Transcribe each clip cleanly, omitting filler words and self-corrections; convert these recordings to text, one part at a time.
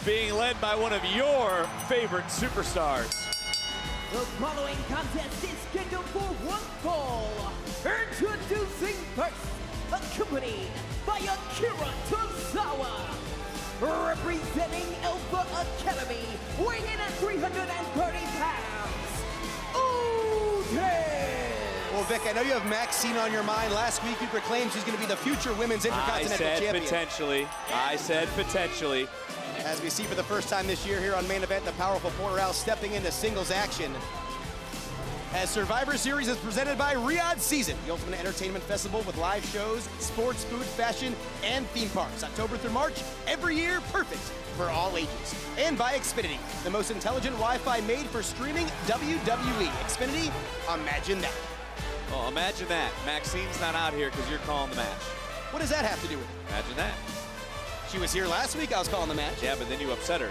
being led by one of your favorite superstars. The following contest is scheduled for one fall. Introducing first, accompanied by Akira Tozawa. Representing Alpha Academy, weighing in at 330 pounds, Otis! Well, Vic, I know you have Maxine on your mind. Last week you proclaimed she's going to be the future Women's Intercontinental Champion. I said potentially. As we see for the first time this year here on Main Event, the powerful Porterhouse stepping into singles action. As Survivor Series is presented by Riyadh Season, the ultimate entertainment festival with live shows, sports, food, fashion, and theme parks. October through March, every year, perfect for all ages. And by Xfinity, the most intelligent Wi-Fi made for streaming WWE. Xfinity, imagine that. Well, imagine that. Maxine's not out here because you're calling the match. What does that have to do with it? Imagine that. She was here last week, I was calling the match. Yeah, but then you upset her.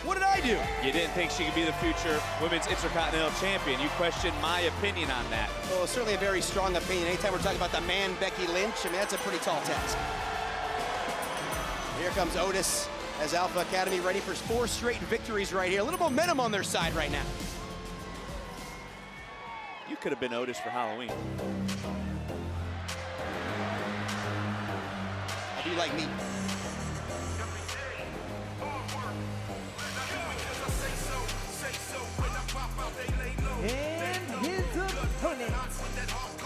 What did I do? You didn't think she could be the future Women's Intercontinental Champion. You questioned my opinion on that. Well, it's certainly a very strong opinion. Anytime we're talking about the man, Becky Lynch, I mean, that's a pretty tall task. Here comes Otis as Alpha Academy ready for 4 straight victories right here. A little momentum on their side right now. You could have been Otis for Halloween. I do like meat. And his opponent,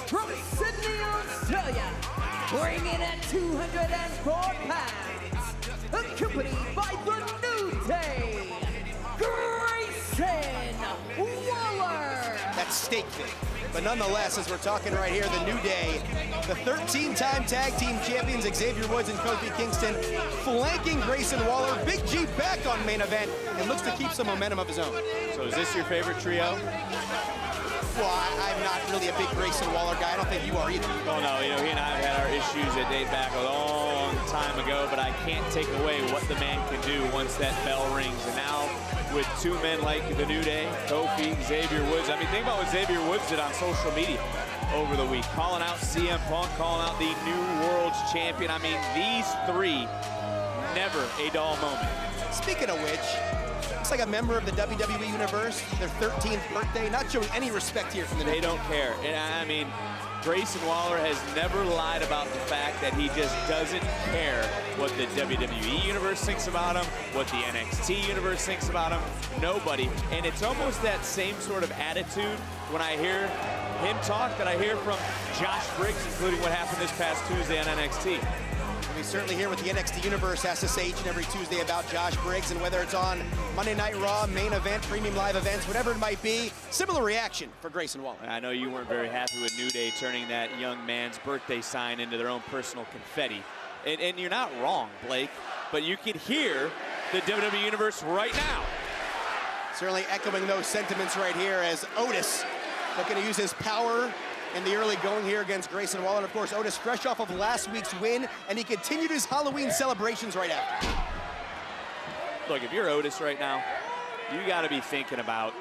from Sydney, Australia, weighing in at 204 pounds, accompanied by the New Day, Grayson Waller. That's steak thing. But nonetheless, as we're talking right here, the New Day, the 13-time tag team champions Xavier Woods and Kofi Kingston, flanking Grayson Waller. Big G back on Main Event and looks to keep some momentum of his own. So is this your favorite trio? Well, I'm not really a big Grayson Waller guy. I don't think you are either. Oh no, you know, he and I have had our issues that date back a long time ago, but I can't take away what the man can do once that bell rings. And now with 2 men like the New Day, Kofi, Xavier Woods. I mean, think about what Xavier Woods did on social media over the week, calling out CM Punk, calling out the new world's champion. I mean, these 3, never a dull moment. Speaking of which, looks like a member of the WWE Universe, their 13th birthday, not showing any respect here from the New Day. They don't care. And I mean, Grayson Waller has never lied about the fact that he just doesn't care what the WWE Universe thinks about him, what the NXT Universe thinks about him. Nobody. And it's almost that same sort of attitude when I hear him talk that I hear from Josh Briggs, including what happened this past Tuesday on NXT. We certainly hear what the NXT Universe has to say each and every Tuesday about Josh Briggs, and whether it's on Monday Night Raw, Main Event, Premium Live events, whatever it might be, similar reaction for Grayson Waller. I know you weren't very happy with New Day turning that young man's birthday sign into their own personal confetti. And you're not wrong, Blake, but you can hear the WWE Universe right now. Certainly echoing those sentiments right here as Otis looking to use his power in the early going here against Grayson Waller. And of course, Otis fresh off of last week's win, and he continued his Halloween celebrations right after. Look, if you're Otis right now, you got to be thinking about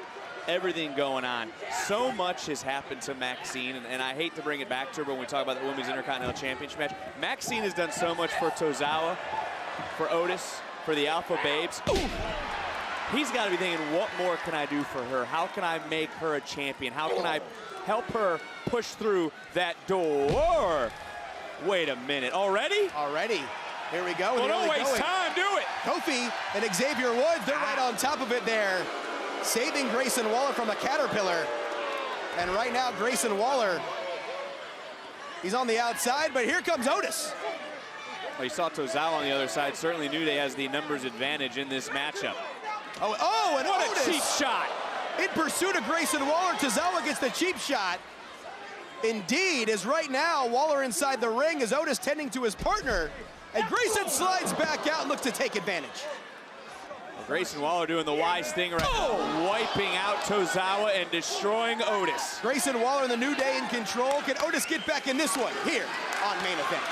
everything going on. So much has happened to Maxine, and I hate to bring it back to her when we talk about the Women's Intercontinental Championship match. Maxine has done so much for Tozawa, for Otis, for the Alpha Babes. Ooh. He's got to be thinking, what more can I do for her? How can I make her a champion? How can I help her push through that door? Wait a minute, already? Already. Here we go. Well, don't waste time, do it. Kofi and Xavier Woods, they're right on top of it there, saving Grayson Waller from a caterpillar. And right now, Grayson Waller, he's on the outside, but here comes Otis. Well, you saw Tozawa on the other side. Certainly New Day has the numbers advantage in this matchup. Oh, and what Otis, a cheap shot. In pursuit of Grayson Waller, Tozawa gets the cheap shot. Indeed, as right now, Waller inside the ring as Otis tending to his partner. And Grayson slides back out and looks to take advantage. Well, Grayson Waller doing the wise thing right now, wiping out Tozawa and destroying Otis. Grayson Waller and the New Day in control. Can Otis get back in this one here on Main Event?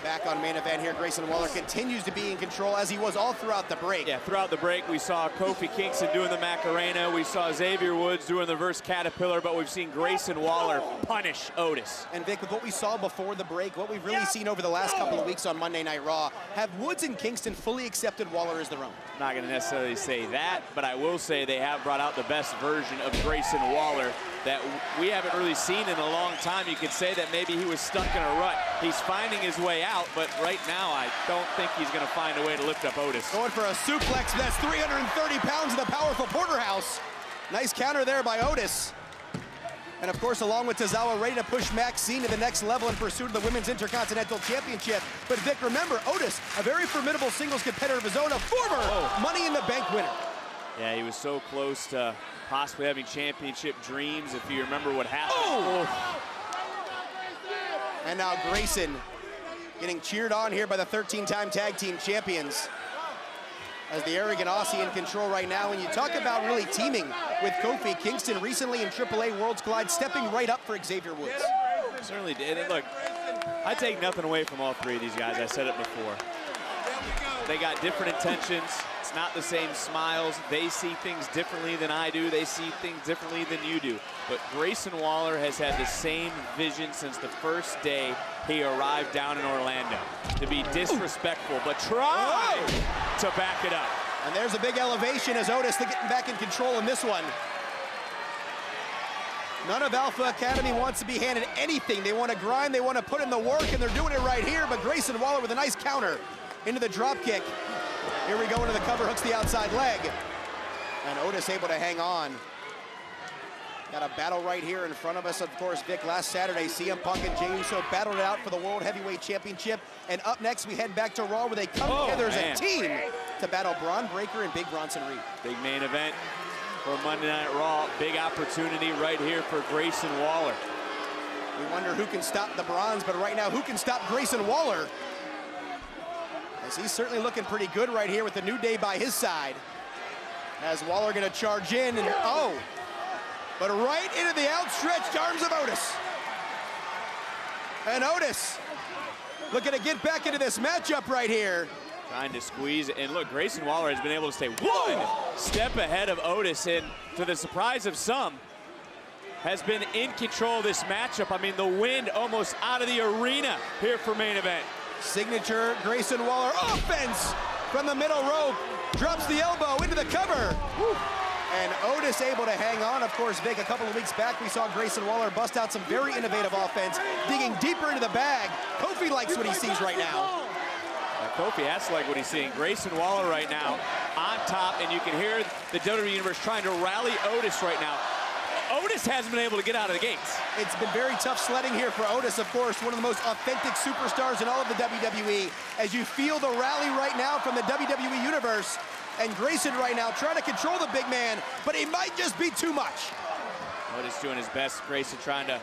Back on main event here, Grayson Waller continues to be in control as he was all throughout the break. Yeah, throughout the break, we saw Kofi Kingston doing the Macarena. We saw Xavier Woods doing the reverse Caterpillar, but we've seen Grayson Waller punish Otis. And Vic, with what we saw before the break, what we've really seen over the last couple of weeks on Monday Night Raw, have Woods and Kingston fully accepted Waller as their own? I'm not going to necessarily say that, but I will say they have brought out the best version of Grayson Waller that we haven't really seen in a long time. You could say that maybe he was stuck in a rut. He's finding his way out, but right now I don't think he's going to find a way to lift up Otis. Going for a suplex, that's 330 pounds of the powerful Porterhouse. Nice counter there by Otis. And of course, along with Tozawa, ready to push Maxine to the next level in pursuit of the Women's Intercontinental Championship. But Vic, remember, Otis, a very formidable singles competitor of his own, a former Money in the Bank winner. Yeah, he was so close to possibly having championship dreams, if you remember what happened. And now Grayson getting cheered on here by the 13-time tag team champions. As the arrogant Aussie in control right now. When you talk about really teaming with Kofi Kingston recently in AAA Worlds Collide, stepping right up for Xavier Woods. Certainly did. And look, I take nothing away from all three of these guys. I said it before. They got different intentions. It's not the same smiles. They see things differently than I do. They see things differently than you do. But Grayson Waller has had the same vision since the first day he arrived down in Orlando. To be disrespectful, but try to back it up. And there's a big elevation as Otis getting back in control in this one. None of Alpha Academy wants to be handed anything. They want to grind, they want to put in the work, and they're doing it right here. But Grayson Waller with a nice counter into the drop kick. Here we go into the cover, hooks the outside leg. And Otis able to hang on. Got a battle right here in front of us, of course, Vic. Last Saturday, CM Punk and Jey Uso battled it out for the World Heavyweight Championship. And up next, we head back to Raw where they come together as a team to battle Braun Breaker and Big Bronson Reed. Big main event for Monday Night Raw. Big opportunity right here for Grayson Waller. We wonder who can stop the Bronze, but right now, who can stop Grayson Waller? As he's certainly looking pretty good right here with the New Day by his side. As Waller gonna charge in and but right into the outstretched arms of Otis. And Otis looking to get back into this matchup right here. Trying to squeeze, and look, Grayson Waller has been able to stay one step ahead of Otis, and to the surprise of some, has been in control of this matchup. I mean, the wind almost out of the arena here for main event. Signature Grayson Waller offense from the middle rope. Drops the elbow into the cover. And Otis able to hang on. Of course, Vic, a couple of weeks back, we saw Grayson Waller bust out some very innovative offense, digging deeper into the bag. Kofi likes what he sees right now. Kofi has to like what he's seeing. Grayson Waller right now on top, and you can hear the WWE Universe trying to rally Otis right now. Otis hasn't been able to get out of the gates. It's been very tough sledding here for Otis, of course, one of the most authentic superstars in all of the WWE. As you feel the rally right now from the WWE Universe, and Grayson right now trying to control the big man, but he might just be too much. Otis doing his best. Grayson trying to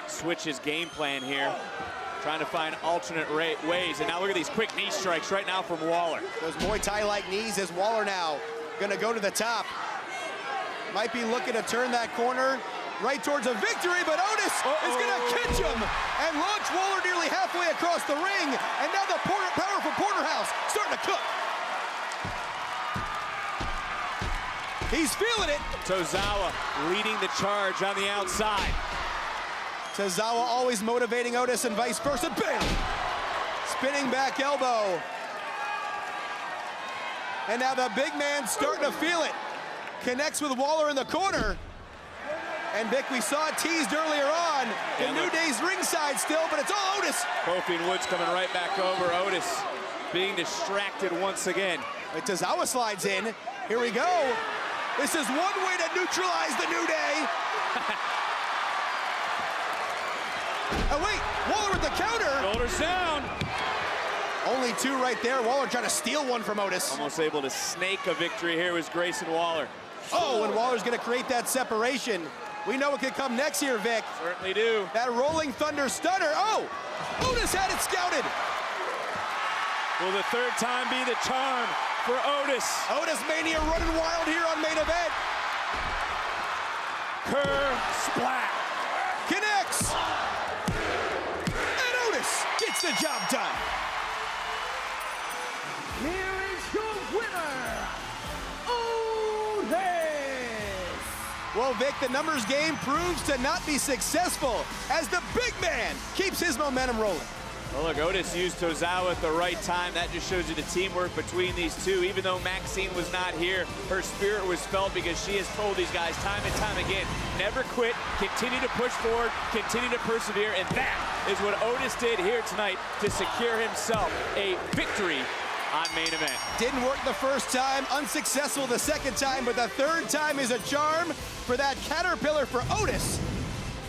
switch his game plan here, trying to find alternate ways. And now look at these quick knee strikes right now from Waller. Those Muay Thai-like knees as Waller now gonna go to the top. Might be looking to turn that corner right towards a victory, but Otis is gonna catch him and launch Waller nearly halfway across the ring. And now the powerful Porterhouse starting to cook. He's feeling it. Tozawa leading the charge on the outside. Tozawa always motivating Otis and vice versa. Bam! Spinning back elbow. And now the big man's starting to feel it. Connects with Waller in the corner. And Vic, we saw it teased earlier on. The New Day's ringside still, but it's all Otis. Kofi and Woods coming right back over. Otis being distracted once again. Tozawa slides in. Here we go. This is one way to neutralize the New Day. Oh wait, Waller with the counter. Shoulders down. Only two right there. Waller trying to steal one from Otis. Almost able to snake a victory here was Grayson Waller. Oh, and Waller's gonna create that separation. We know what could come next here, Vic. Certainly do. That Rolling Thunder stunner. Oh, Otis had it scouted. Will the third time be the charm for Otis? Otis Mania running wild here on main event. Curve splat. Connects. And Otis gets the the job done. Here is your winner, Otis. Well, Vic, the numbers game proves to not be successful as the big man keeps his momentum rolling. Well, look, Otis used Tozawa at the right time. That just shows you the teamwork between these two. Even though Maxine was not here, her spirit was felt because she has told these guys time and time again, never quit, continue to push forward, continue to persevere, and that is what Otis did here tonight to secure himself a victory on Main Event. Didn't work the first time, unsuccessful the second time, but the third time is a charm for that Caterpillar for Otis.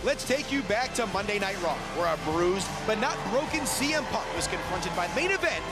Let's take you back to Monday Night Raw, where a bruised but not broken CM Punk was confronted by Main Event